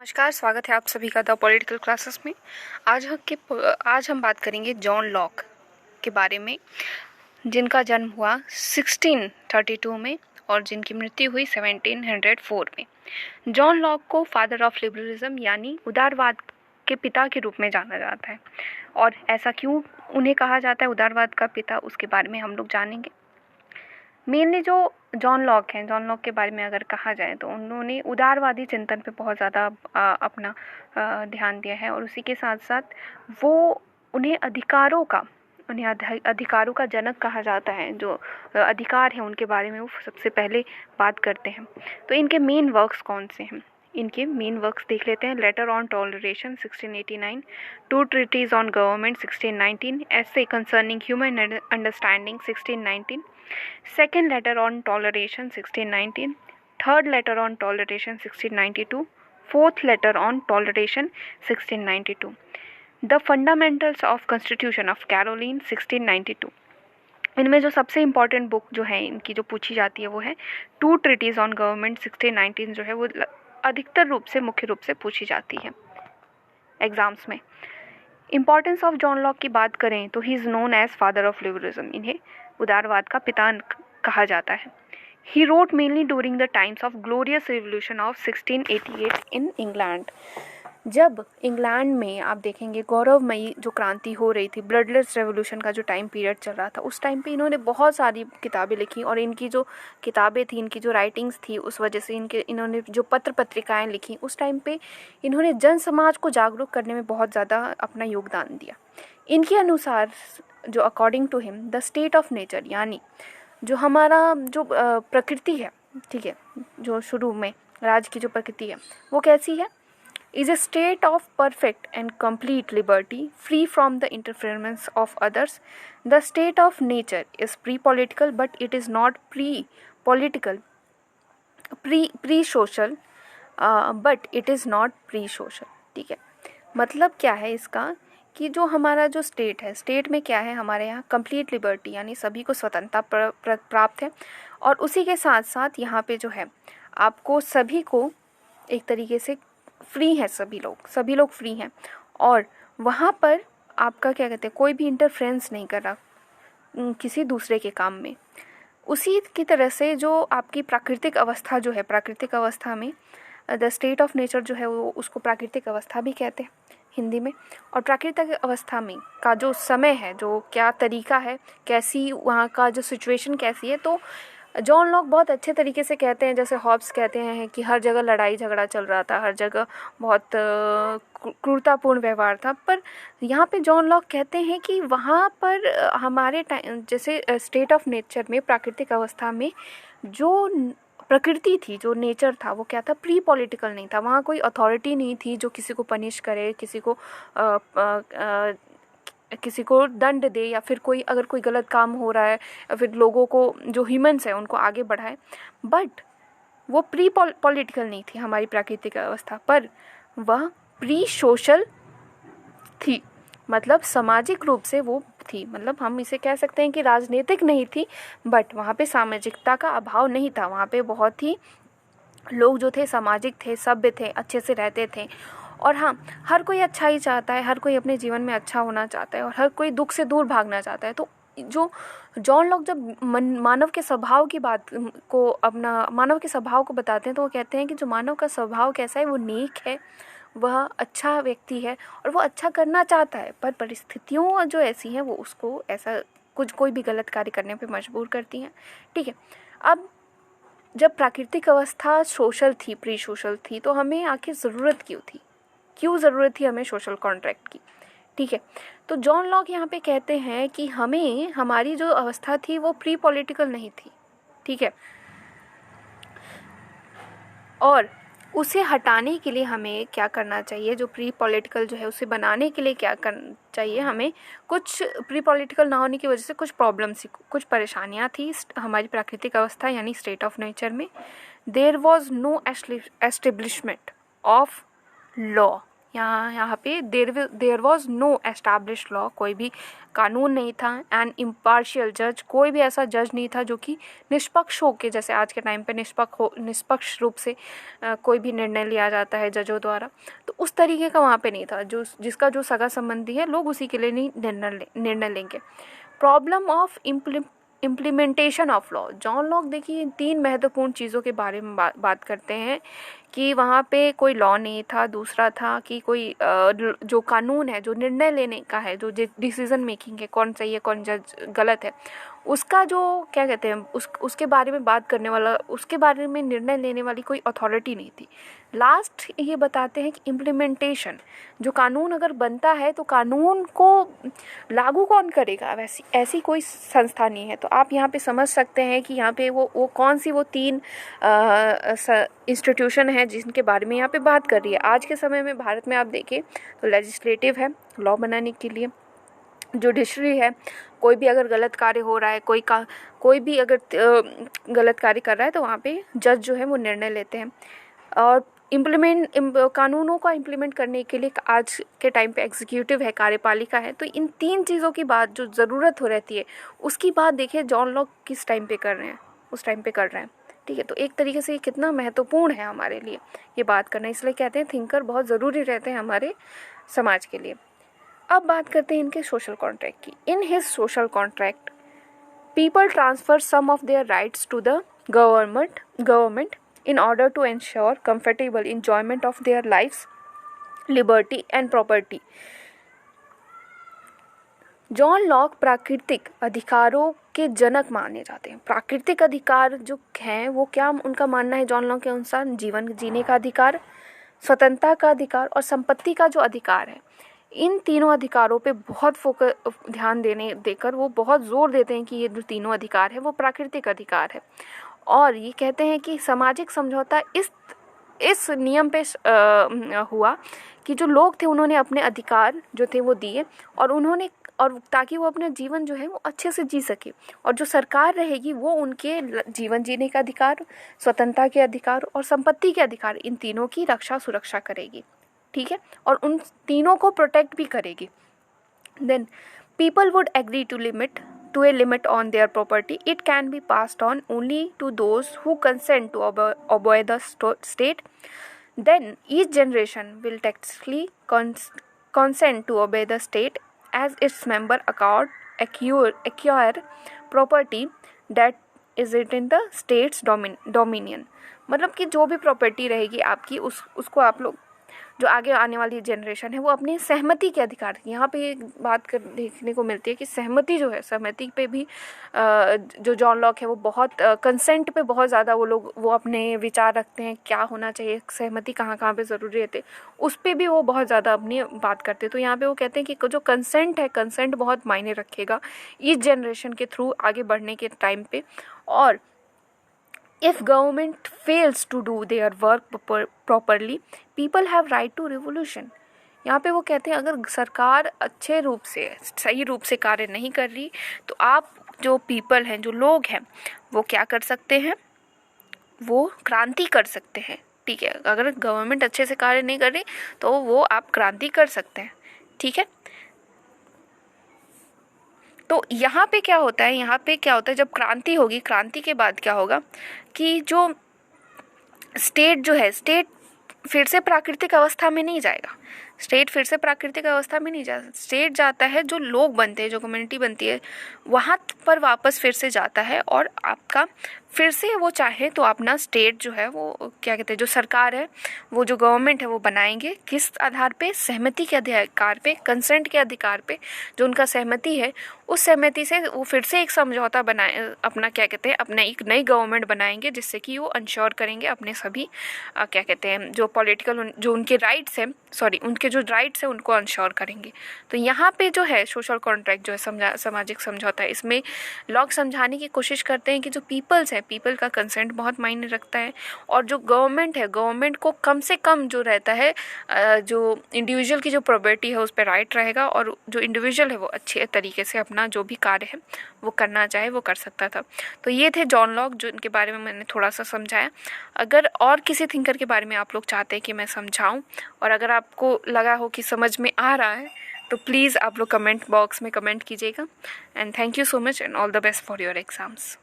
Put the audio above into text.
नमस्कार, स्वागत है आप सभी का द पॉलिटिकल क्लासेस में। आज हम बात करेंगे जॉन लॉक के बारे में, जिनका जन्म हुआ 1632 में और जिनकी मृत्यु हुई 1704 में। जॉन लॉक को फादर ऑफ लिबरलिज्म यानी उदारवाद के पिता के रूप में जाना जाता है। और ऐसा क्यों उन्हें कहा जाता है उदारवाद का पिता, उसके बारे में हम लोग जानेंगे। मेनली जो जॉन लॉक हैं, जॉन लॉक के बारे में अगर कहा जाए तो उन्होंने उदारवादी चिंतन पे बहुत ज़्यादा अपना ध्यान दिया है। और उसी के साथ साथ वो उन्हें अधिकारों का जनक कहा जाता है। जो अधिकार हैं उनके बारे में वो सबसे पहले बात करते हैं। तो इनके मेन वर्क्स कौन से हैं? इनके मेन वर्क्स देख लेते हैं। Letter on toleration 1689, two treatise on government 1619, essay concerning human understanding 1619, second letter on toleration 1619, third letter on toleration 1692, fourth letter on toleration 1692, the fundamentals of constitution of Caroline 1692। इनमें जो सबसे important book जो है इनकी जो पूछी जाती है वो है टू ट्रीटीज ऑन गवर्नमेंट 1619, जो है वो अधिकतर रूप से मुख्य रूप से पूछी जाती है एग्जाम्स में। इम्पॉर्टेंस ऑफ जॉन लॉक की बात करें तो he is known as father of liberalism. इन्हें उदारवाद का पिता कहा जाता है। He wrote mainly during the times of glorious revolution of 1688 in England. जब इंग्लैंड में आप देखेंगे गौरवमयी जो क्रांति हो रही थी, ब्लडलेस रेवोल्यूशन का जो टाइम पीरियड चल रहा था, उस टाइम पे इन्होंने बहुत सारी किताबें लिखी। और इनकी जो किताबें थी, इनकी जो राइटिंग्स थी, उस वजह से इन्होंने जो पत्र पत्रिकाएं लिखी, उस टाइम पे इन्होंने जन समाज को जागरूक करने में बहुत ज़्यादा अपना योगदान दिया। इनके अनुसार जो according to him the state of nature, यानी जो हमारा जो प्रकृति है, ठीक है, जो शुरू में राज की जो प्रकृति है वो कैसी है, is a state of perfect and complete liberty, free from the interference of others. The state of nature is pre-political, but it is not pre-political, pre-social, but it is not pre-social. ठीक है, मतलब क्या है इसका कि जो हमारा जो स्टेट है, स्टेट में क्या है, हमारे यहाँ कंप्लीट लिबर्टी यानी सभी को स्वतंत्रता प्राप्त है। और उसी के साथ साथ यहाँ पे जो है आपको सभी को एक तरीके से फ्री है, सभी लोग फ्री हैं। और वहाँ पर आपका क्या कहते हैं, कोई भी इंटरफेरेंस नहीं कर रहा किसी दूसरे के काम में। उसी की तरह से जो आपकी प्राकृतिक अवस्था जो है, प्राकृतिक अवस्था में द स्टेट ऑफ नेचर जो है वो उसको प्राकृतिक अवस्था भी कहते हैं हिंदी में। और प्राकृतिक अवस्था में का जो समय है, जो क्या तरीका है, कैसी वहाँ का जो सिचुएशन कैसी है, तो जॉन लॉक बहुत अच्छे तरीके से कहते हैं। जैसे हॉब्स कहते हैं कि हर जगह लड़ाई झगड़ा चल रहा था, हर जगह बहुत क्रूरतापूर्ण व्यवहार था, पर यहाँ पे जॉन लॉक कहते हैं कि वहाँ पर हमारे टाइम जैसे स्टेट ऑफ नेचर में, प्राकृतिक अवस्था में जो प्रकृति थी, जो नेचर था, वो क्या था, प्री पॉलिटिकल नहीं था। वहाँ कोई अथॉरिटी नहीं थी जो किसी को पनिश करे, किसी को दंड दे, या फिर कोई अगर कोई गलत काम हो रहा है या फिर लोगों को जो ह्यूमंस है उनको आगे बढ़ाए। बट वो प्री पॉलिटिकल नहीं थी हमारी प्राकृतिक अवस्था, पर वह प्री सोशल थी, मतलब सामाजिक रूप से वो थी। मतलब हम इसे कह सकते हैं कि राजनीतिक नहीं थी, बट वहाँ पे सामाजिकता का अभाव नहीं था। वहाँ पे बहुत ही लोग जो थे सामाजिक थे, सभ्य थे, अच्छे से रहते थे। और हाँ, हर कोई अच्छा ही चाहता है, हर कोई अपने जीवन में अच्छा होना चाहता है और हर कोई दुख से दूर भागना चाहता है। तो जो जॉन लॉक जब मानव के स्वभाव की बात को, अपना मानव के स्वभाव को बताते हैं, तो वो कहते हैं कि जो मानव का स्वभाव कैसा है, वो नेक है, वह अच्छा व्यक्ति है और वो अच्छा करना चाहता है, पर परिस्थितियों जो ऐसी हैं वो उसको ऐसा कोई भी गलत कार्य करने पे मजबूर करती हैं। ठीक है, अब जब प्राकृतिक अवस्था सोशल थी, प्री सोशल थी, तो हमें आखिर ज़रूरत क्यों ज़रूरत थी हमें सोशल कॉन्ट्रैक्ट की। ठीक है, तो जॉन लॉक यहाँ पे कहते हैं कि हमें, हमारी जो अवस्था थी वो प्री पॉलिटिकल नहीं थी। ठीक है, और उसे हटाने के लिए हमें क्या करना चाहिए, जो प्री पॉलिटिकल जो है उसे बनाने के लिए क्या करना चाहिए, हमें कुछ प्री पॉलिटिकल ना होने की वजह से कुछ प्रॉब्लम्स, कुछ परेशानियाँ थी हमारी प्राकृतिक अवस्था यानी स्टेट ऑफ नेचर में। There was no establishment of law, यहाँ पे there was no established law, कोई भी कानून नहीं था। एंड इम्पार्शियल जज, कोई भी ऐसा जज नहीं था जो कि निष्पक्ष हो के, जैसे आज के टाइम पे निष्पक्ष रूप से कोई भी निर्णय लिया जाता है जजों द्वारा, तो उस तरीके का वहाँ पे नहीं था। जिसका जो सगा संबंधी है, लोग उसी के लिए नहीं निर्णय लेंगे। Problem of implementation of law, John Locke देखिए इन 3 महत्वपूर्ण चीज़ों के बारे में बात करते हैं कि वहाँ पे कोई लॉ नहीं था, दूसरा था कि कोई जो कानून है, जो निर्णय लेने का है, जो डिसीजन मेकिंग है, कौन सही है कौन गलत है, उसका जो क्या कहते हैं उसके बारे में बात करने वाला, उसके बारे में निर्णय लेने वाली कोई अथॉरिटी नहीं थी। लास्ट ये बताते हैं कि इम्प्लीमेंटेशन, जो कानून अगर बनता है तो कानून को लागू कौन करेगा, वैसी ऐसी कोई संस्था नहीं है। तो आप यहाँ पे समझ सकते हैं कि यहाँ पे वो कौन सी वो 3 इंस्टीट्यूशन है जिनके बारे में यहाँ पे बात कर रही है। आज के समय में भारत में आप देखें तो लेजिस्लेटिव है लॉ बनाने के लिए, जुडिशरी है, कोई भी अगर गलत कार्य हो रहा है, कोई भी अगर गलत कार्य कर रहा है तो वहाँ पे जज जो है वो निर्णय लेते हैं। और कानूनों का इम्प्लीमेंट करने के लिए आज के टाइम पे एग्जीक्यूटिव है, कार्यपालिका है। तो इन 3 चीज़ों की बात जो ज़रूरत हो रहती है, उसकी बात देखिए जॉन लॉक किस टाइम पे कर रहे हैं, उस टाइम पे कर रहे हैं। ठीक है, तो एक तरीके से ये कितना महत्वपूर्ण है हमारे लिए ये बात करना, इसलिए कहते हैं थिंकर बहुत ज़रूरी रहते हैं हमारे समाज के लिए। अब बात करते हैं इनके सोशल कॉन्ट्रैक्ट की। In his social contract people transfer some of their rights to the government in order to ensure comfortable enjoyment of their lives, liberty and property. John Locke प्राकृतिक अधिकारों के जनक माने जाते हैं। प्राकृतिक अधिकार जो हैं वो क्या उनका मानना है जॉन लॉक के अनुसार, जीवन जीने का अधिकार, स्वतंत्रता का अधिकार और संपत्ति का जो अधिकार है। इन तीनों अधिकारों पे बहुत ध्यान देकर वो बहुत जोर देते हैं कि ये जो तीनों अधिकार है वो प्राकृतिक अधिकार है। और ये कहते हैं कि सामाजिक समझौता इस नियम पे हुआ कि जो लोग थे उन्होंने अपने अधिकार जो थे वो दिए और ताकि वो अपना जीवन जो है वो अच्छे से जी सके, और जो सरकार रहेगी वो उनके जीवन जीने का अधिकार, स्वतंत्रता के अधिकार और संपत्ति के अधिकार, इन तीनों की सुरक्षा करेगी। ठीक है, और उन तीनों को प्रोटेक्ट भी करेगी। Then people would agree to a limit on their property. It can be passed on only to those who consent to obey the state. Then each generation will tacitly consent to obey the state as its member acquire property that is it in the state's dominion. मतलब कि जो भी property रहेगी आपकी उसको आप लोग, जो आगे आने वाली जनरेशन है, वो अपनी सहमति के अधिकार, यहाँ पे एक बात देखने को मिलती है कि सहमति जो है, सहमति पे भी जो जॉन लॉक है वो बहुत कंसेंट पे बहुत ज़्यादा वो अपने विचार रखते हैं, क्या होना चाहिए, सहमति कहाँ पे ज़रूरी रहती है, उस पर भी वो बहुत ज़्यादा अपनी बात करते हैं। तो यहाँ पे वो कहते हैं कि जो कंसेंट है, कंसेंट बहुत मायने रखेगा इस जनरेशन के थ्रू आगे बढ़ने के टाइम पे। और if government fails to do their work properly, people have right to revolution. यहाँ पे वो कहते हैं अगर सरकार अच्छे रूप से, सही रूप से कार्य नहीं कर रही तो आप जो पीपल हैं, जो लोग हैं, वो क्या कर सकते हैं, वो क्रांति कर सकते हैं। ठीक है, अगर गवर्नमेंट अच्छे से कार्य नहीं कर रही तो वो आप क्रांति कर सकते हैं। ठीक है, तो यहाँ पे क्या होता है, जब क्रांति होगी, क्रांति के बाद क्या होगा कि जो स्टेट जो है, स्टेट फिर से प्राकृतिक अवस्था में नहीं जाएगा, स्टेट जाता है, जो लोग बनते हैं, जो कम्युनिटी बनती है, वहाँ पर वापस फिर से जाता है। और आपका फिर से वो चाहे तो अपना स्टेट जो है वो क्या कहते हैं, जो सरकार है, वो जो गवर्नमेंट है वो बनाएंगे, किस आधार पे, सहमति के अधिकार पे, कंसेंट के अधिकार पे। जो उनका सहमति है, उस सहमति से वो फिर से एक समझौता बनाए, अपना क्या कहते हैं, अपना एक नई गवर्नमेंट बनाएंगे, जिससे कि वो इंश्योर करेंगे अपने सभी क्या कहते हैं, जो पॉलिटिकल जो उनके राइट्स हैं, उनके जो राइट्स हैं उनको इंश्योर करेंगे। तो यहाँ पे जो है सोशल कॉन्ट्रैक्ट जो है, सामाजिक समझौता है, इसमें लॉक समझाने की कोशिश करते हैं कि जो पीपल्स है, पीपल का कंसेंट बहुत मायने रखता है। और जो गवर्नमेंट है, गवर्नमेंट को कम से कम जो रहता है, जो इंडिविजुअल की जो प्रॉपर्टी है उस पर राइट रहेगा, और जो इंडिविजुअल है वो अच्छे तरीके से अपना जो भी कार्य है वो करना चाहे वो कर सकता था। तो ये थे जॉन लॉक, जो इनके बारे में मैंने थोड़ा सा समझाया। अगर और किसी थिंकर के बारे में आप लोग चाहते हैं कि मैं समझाऊं, और अगर आपको लगा हो कि समझ में आ रहा है तो प्लीज़ आप लोग कमेंट बॉक्स में कमेंट कीजिएगा। And thank you so much and all the best for your exams.